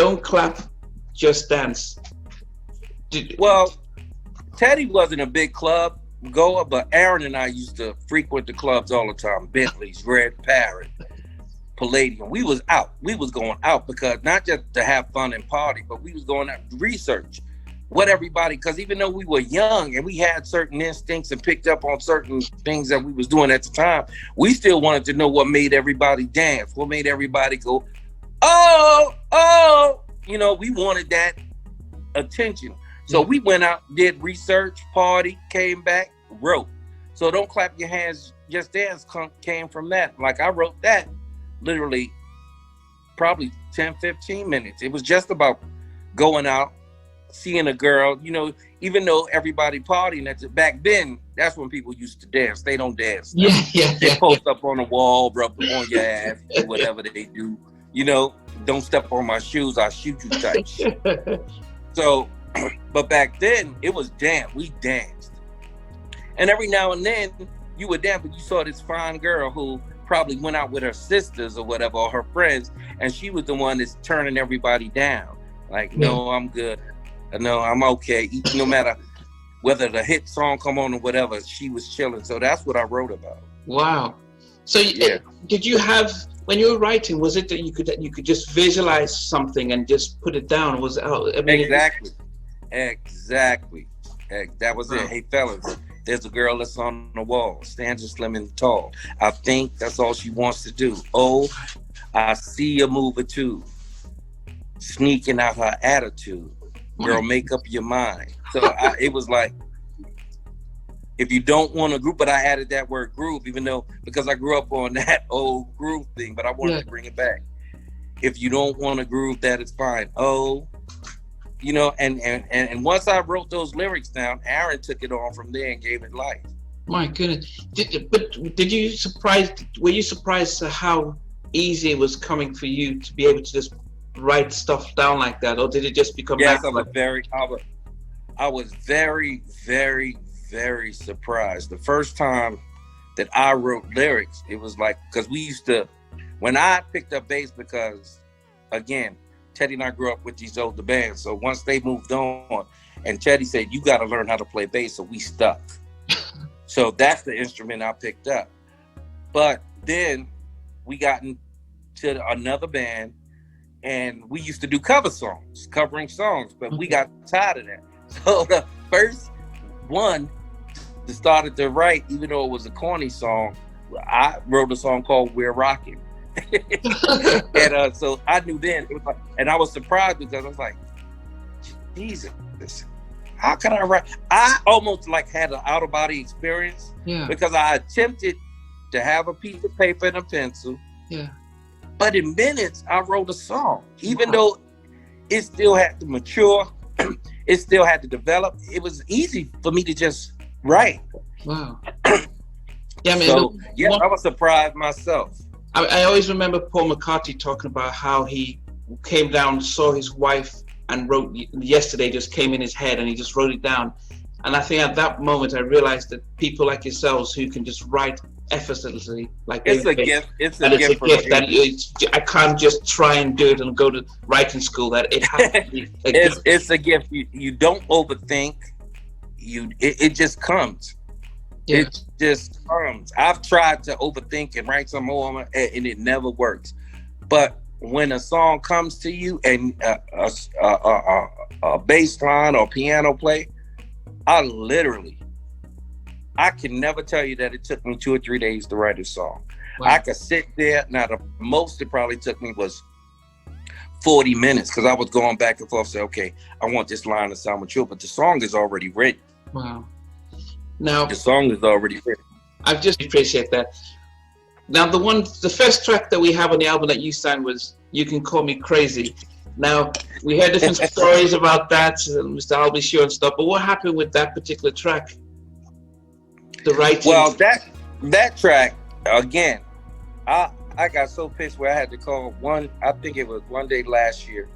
Don't Clap, Just Dance. Well, Teddy wasn't a big club goer, but Aaron and I used to frequent the clubs all the time. Bentley's, Red Parrot, Palladium. We was out. We was going out because not just to have fun and party, but we was going out to research what everybody, because even though we were young and we had certain instincts and picked up on certain things that we was doing at the time, we still wanted to know what made everybody dance, what made everybody go, oh, oh. You know, we wanted that attention. So we went out, did research, party, came back, wrote. So Don't Clap Your Hands, Just Dance came from that. Like I wrote that literally probably 10, 15 minutes. It was just about going out, seeing a girl, you know, even though everybody partying back then, that's when people used to dance. They don't dance now. They post up on the wall, rub on your ass, whatever they do. You know, don't step on my shoes, I'll shoot you type shit. So, but back then, it was dance. We danced. And every now and then, you would dance, but you saw this fine girl who probably went out with her sisters or whatever, or her friends, and she was the one that's turning everybody down. Like, no, I'm good. No, I'm okay. No matter whether the hit song come on or whatever, she was chilling. So that's what I wrote about. Wow. So did you have, when you were writing, was it that you could just visualize something and just put it down? Was Exactly. That was it. Hey fellas, there's a girl that's on the wall, stands slim and tall. I think that's all she wants to do. Oh, I see a move or two, sneaking out her attitude. Girl, make up your mind. So it was like, if you don't want to groove, but I added that word groove, even though, because I grew up on that old groove thing, but I wanted to bring it back. If you don't want to groove, that is fine. Oh, you know, and once I wrote those lyrics down, Aaron took it on from there and gave it life. My goodness. Were you surprised at how easy it was coming for you to be able to just write stuff down like that, or did it just become natural? I was very, very, very surprised. The first time that I wrote lyrics, it was like, because we used to, when I picked up bass, because again, Teddy and I grew up with these older bands, so once they moved on, and Teddy said, you got to learn how to play bass, so we stuck. So that's the instrument I picked up. But then we got into another band, and we used to do covering songs, but we got tired of that. So the first one that started to write, even though it was a corny song, I wrote a song called We're Rocking. And so I knew then, it was like, and I was surprised because I was like, Jesus, how can I write? I almost like had an out-of-body experience because I attempted to have a piece of paper and a pencil. Yeah. But in minutes, I wrote a song. Even though it still had to mature, it still had to develop. It was easy for me to just write. Wow. Yeah, man. So, I was surprised myself. I always remember Paul McCartney talking about how he came down, saw his wife, and wrote Yesterday just came in his head, and he just wrote it down. And I think at that moment, I realized that people like yourselves who can just write effortlessly, like it's a gift. It's a gift. That I can't just try and do it and go to writing school. That it has to be a gift. It's a gift. You don't overthink. It just comes. Yeah. It just comes. I've tried to overthink and write some more, and it never works. But when a song comes to you and a bass line or piano play, I can never tell you that it took me 2 or 3 days to write a song. Wow. I could sit there. Now, the most it probably took me was 40 minutes because I was going back and forth, say, okay, I want this line to sound mature, but the song is already written. Wow. Now, the song is already written. I just appreciate that. Now, the first track that we have on the album that you signed was You Can Call Me Crazy. Now, we heard different stories about that, Mr. I'll Be Sure and stuff, but what happened with that particular track? The writing? Well, that track, again, I got so pissed where I had to call I think it was one day last year,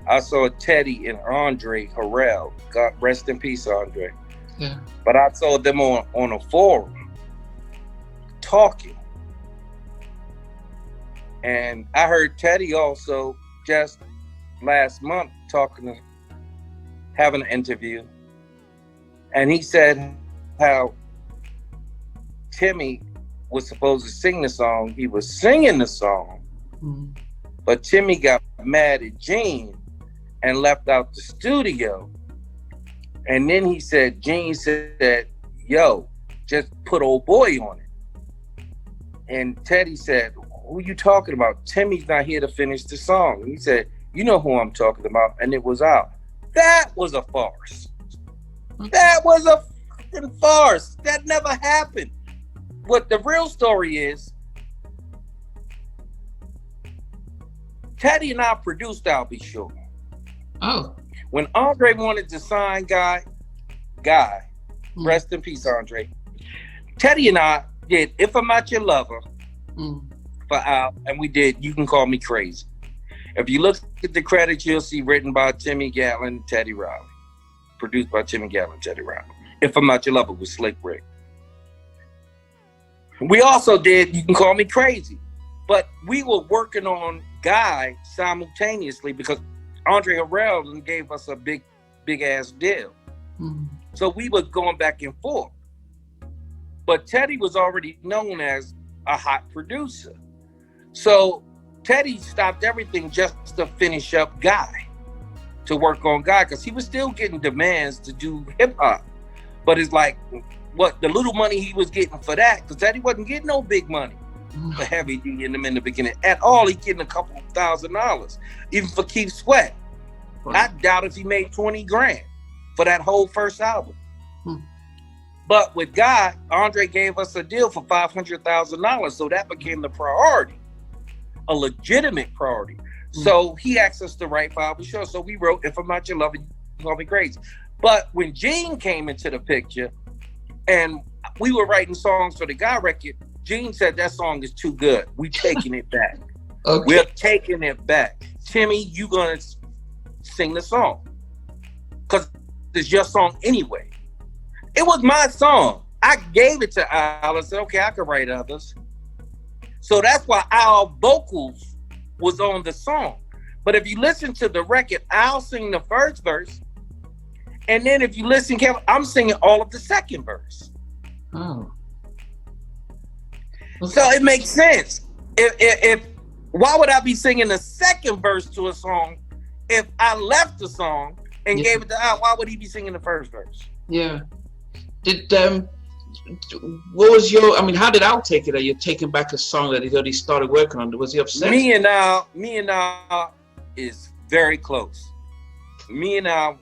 I saw Teddy and Andre Harrell, God rest in peace, Andre. Yeah. But I saw them on a forum talking. And I heard Teddy also just last month having an interview, and he said how Timmy was supposed to sing the song. He was singing the song, but Timmy got mad at Gene and left out the studio. And then he said, Gene said, yo, just put old boy on it. And Teddy said, who you talking about? Timmy's not here to finish the song. And he said, you know who I'm talking about. And it was out. That was a farce. That was a fucking farce. That never happened. What the real story is, Teddy and I produced I'll Be Sure. Oh. When Andre wanted to sign Guy, rest in peace, Andre. Teddy and I did If I'm Not Your Lover for Al, and we did You Can Call Me Crazy. If you look at the credits, you'll see written by Timmy Gatling, Teddy Riley. Produced by Timmy Gatling, Teddy Riley. If I'm Not Your Lover with Slick Rick. We also did You Can Call Me Crazy. But we were working on Guy simultaneously because Andre Harrell gave us a big ass deal. So we were going back and forth. But Teddy was already known as a hot producer. So Teddy stopped everything just to finish up Guy, to work on Guy, because he was still getting demands to do hip hop. But it's like, what the little money he was getting for that, because Teddy wasn't getting no big money for Heavy D in the beginning at all. He getting a couple $1,000, even for Keith Sweat. I doubt if he made 20 grand for that whole first album. But with Guy, Andre gave us a deal for $500,000, so that became the priority, a legitimate priority. So he asked us to write for I'll Be Sure. So we wrote If I'm Not Your Lover, You Can Call Me Crazy. But when Gene came into the picture and we were writing songs for the Guy record, Gene said that song is too good. We taking it back. Okay. We're taking it back. Timmy, you gonna sing the song, because it's your song anyway. It was my song. I gave it to Al and said, okay, I can write others. So that's why Al vocals was on the song. But if you listen to the record, Al sing the first verse, and then if you listen carefully, I'm singing all of the second verse. Oh. Okay. So it makes sense. If why would I be singing the second verse to a song if I left the song and gave it to Al? Why would he be singing the first verse? Yeah. Did what was your? I mean, how did Al take it? That you're taking back a song that he already started working on? Was he upset? Me and Al is very close. Me and Al,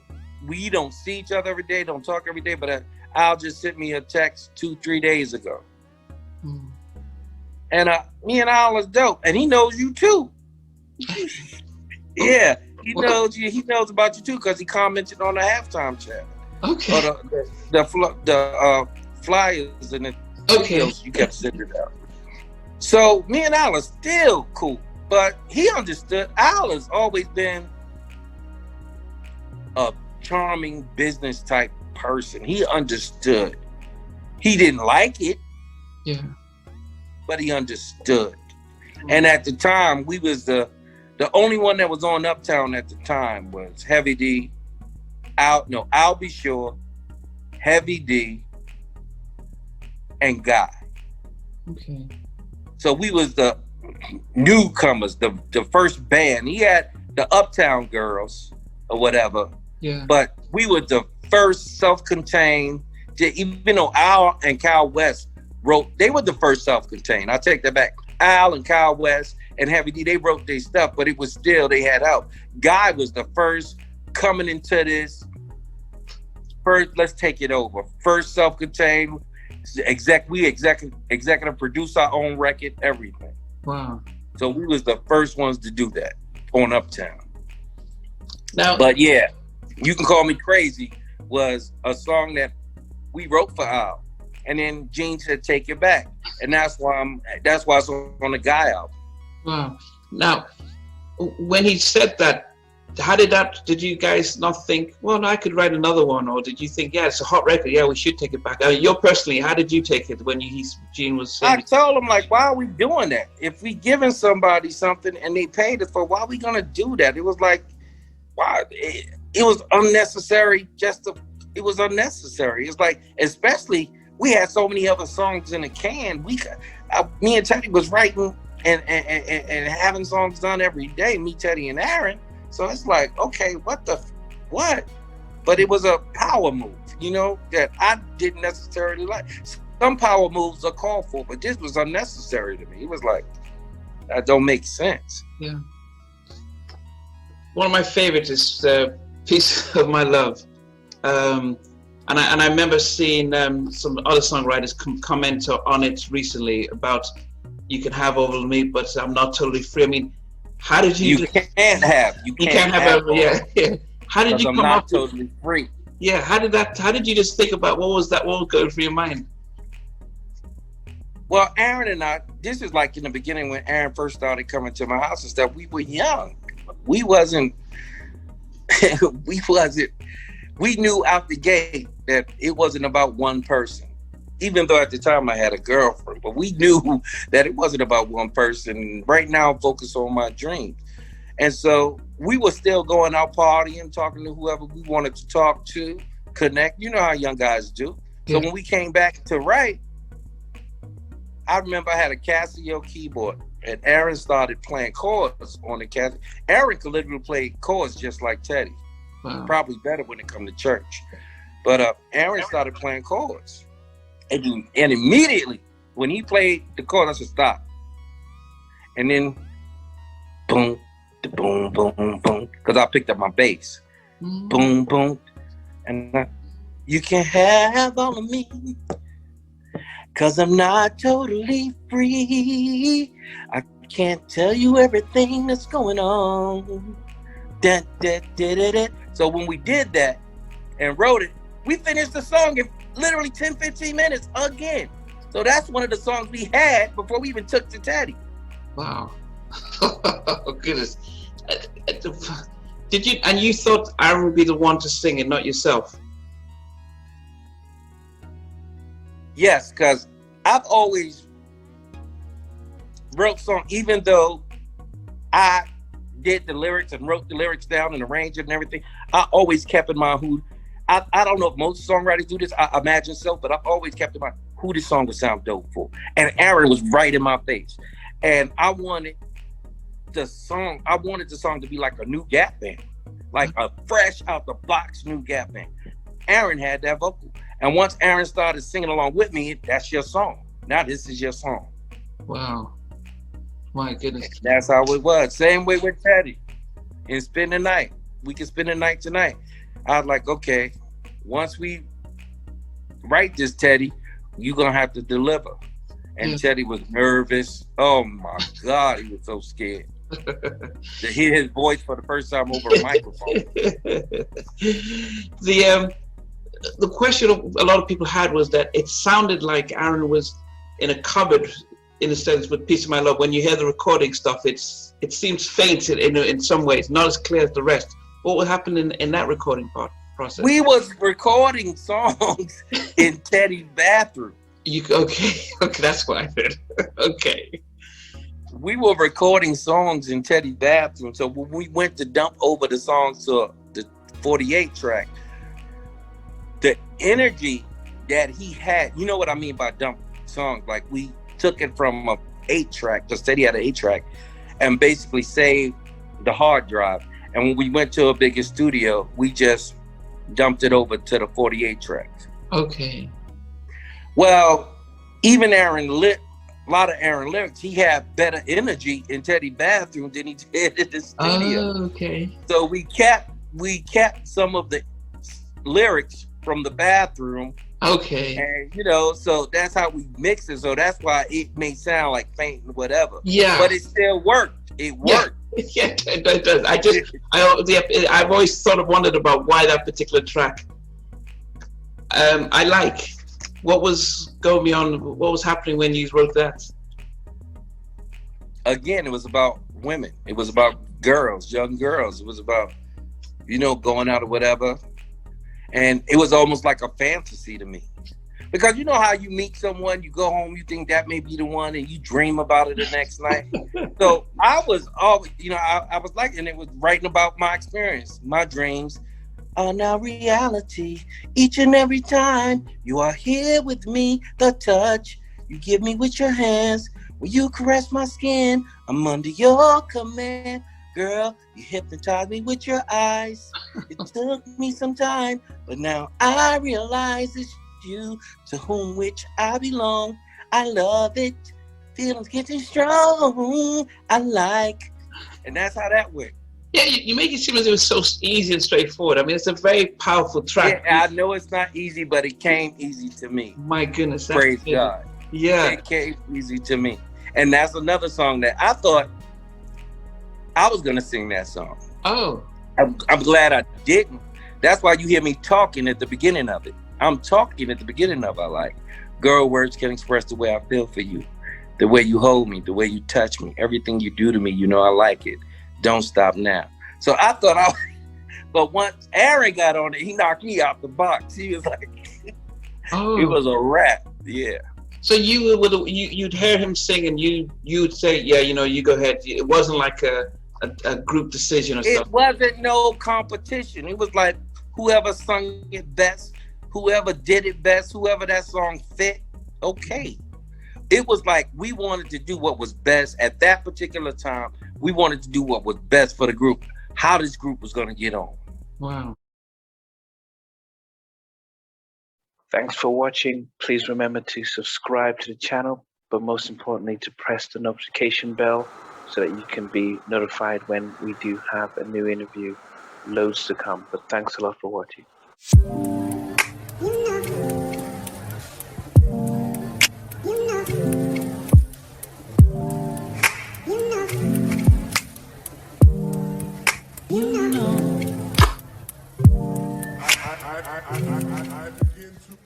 we don't see each other every day, don't talk every day, but Al just sent me a text 2-3 days ago. And me and Al is dope, and he knows you too. Yeah, he knows you. He knows about you too because he commented on the halftime chat. Okay. Or the flyers and the videos you kept sending out. So me and Al are still cool, but he understood. Al has always been a charming business type person. He understood. He didn't like it. Yeah. But he understood. And at the time, we was the only one that was on Uptown at the time was Heavy D, I'll Be Sure, Heavy D, and Guy. Okay. So we was the newcomers, the first band. He had the Uptown Girls or whatever. Yeah. But we were the first self-contained, even though Al and Kyle West they were the first self-contained. I take that back. Al and Kyle West and Heavy D, they wrote their stuff, but it was still, they had help. Guy was the first coming into this. First, let's take it over. First self-contained, executive produce our own record, everything. Wow. So we was the first ones to do that on Uptown. Now, but yeah, You Can Call Me Crazy was a song that we wrote for Al. And then Gene said, take it back. And that's why it's on the Guy album. Wow. Now, when he said that, did you guys not think, well, no, I could write another one? Or did you think, yeah, it's a hot record, yeah, we should take it back? I mean, how did you take it when Gene was saying? I told him, like, why are we doing that? If we giving somebody something and they paid it for, why are we going to do that? It was like, why it was unnecessary. It was unnecessary. It's like, especially we had so many other songs in the can. Me and Teddy was writing and having songs done every day. Me, Teddy, and Aaron. So it's like, okay, what? But it was a power move, that I didn't necessarily like. Some power moves are called for, but this was unnecessary to me. It was like, that don't make sense. Yeah. One of my favorites is Piece of My Love. And I remember seeing some other songwriters comment on it recently about you can have all of me, but I'm not totally free. I mean, how did you? You can't have. Yeah. How did you come up? up totally free. Yeah. How did you just think about what was going through your mind? Well, Aaron and I, this is like in the beginning when Aaron first started coming to my house and stuff. We were young. We knew out the gate that it wasn't about one person. Even though at the time I had a girlfriend, but we knew that it wasn't about one person. Right now I'm focused on my dreams. And so we were still going out partying, talking to whoever we wanted to talk to, connect. You know how young guys do. So when we came back to write, I remember I had a Casio keyboard and Aaron started playing chords on the Casio. Aaron could literally play chords just like Teddy. Wow. Probably better when it come to church. But Aaron started playing chords. And immediately, when he played the chords, I said, stop. And then, boom, boom, boom, boom, because I picked up my bass. Boom, boom. And you can have all of me, because I'm not totally free. I can't tell you everything that's going on. Da, da, da, da, da. So when we did that and wrote it, we finished the song in literally 10, 15 minutes again. So that's one of the songs we had before we even took to Teddy. Wow. Oh, goodness. Did you, and you thought Aaron would be the one to sing it, not yourself? Yes, because I've always wrote songs, even though I did the lyrics and wrote the lyrics down and arranged it and everything, I always kept in mind who, I don't know if most songwriters do this, I imagine so, but I've always kept in mind who this song would sound dope for. And Aaron was right in my face. And I wanted the song to be like a new Gap band, like a fresh out the box new Gap band. Aaron had that vocal. And once Aaron started singing along with me, that's your song. Now this is your song. Wow. My goodness. That's how it was. Same way with Teddy. And spend the night. We can spend the night tonight. I was like, okay, once we write this, Teddy, you're going to have to deliver. And Teddy was nervous. Oh my God, he was so scared to hear his voice for the first time over a microphone. The question a lot of people had was that it sounded like Aaron was in a cupboard, in a sense, with Piece of My Love. When you hear the recording stuff, it seems faint in some ways, not as clear as the rest. What would happen in that recording process? We was recording songs in Teddy's bathroom. Okay, that's what I heard. Okay. We were recording songs in Teddy's bathroom. So when we went to dump over the songs to the 48 track, the energy that he had, you know what I mean by dump songs? Like we took it from a 8 track, because Teddy had an 8 track, and basically saved the hard drive. And when we went to a bigger studio, we just dumped it over to the 48 tracks. Okay. Well, even a lot of Aaron lyrics, he had better energy in Teddy's bathroom than he did in the studio. Oh, okay. So we kept some of the lyrics from the bathroom. Okay. And so that's how we mix it. So that's why it may sound like faint and whatever. Yeah. But it still worked. It worked. Yeah, it does. I've always sort of wondered about why that particular track. I like. What was going on? What was happening when you wrote that? Again, it was about women. It was about girls, young girls. It was about, going out or whatever. And it was almost like a fantasy to me. Because you know how you meet someone, you go home, you think that may be the one, and you dream about it the next night. So I was always, I was like, and it was writing about my experience, my dreams are now reality. Each and every time you are here with me, the touch you give me with your hands, when you caress my skin, I'm under your command. Girl, you hypnotize me with your eyes. It took me some time, but now I realize it's you to whom which I belong. I love it. Feelings getting strong. I like. And that's how that went. Yeah, you make it seem as if it was so easy and straightforward. I mean, it's a very powerful track. Yeah, I know it's not easy, but it came easy to me. My goodness. Praise God. Yeah. It came easy to me. And that's another song that I thought I was going to sing that song. Oh. I'm glad I didn't. That's why you hear me talking at the beginning of it. I'm talking at the beginning of it like, girl, words can express the way I feel for you. The way you hold me, the way you touch me, everything you do to me, I like it. Don't stop now. So I thought but once Aaron got on it, he knocked me out the box. He was like, It was a wrap. Yeah. So you'd hear him sing and you'd say, yeah, you go ahead. It wasn't like a group decision or something. It wasn't no competition. It was like whoever sung it best, whoever did it best, whoever that song fit, okay. It was like we wanted to do what was best at that particular time. We wanted to do what was best for the group, how this group was going to get on. Wow. Thanks for watching. Please remember to subscribe to the channel, but most importantly to press the notification bell so that you can be notified when we do have a new interview. Loads to come, but thanks a lot for watching. I begin to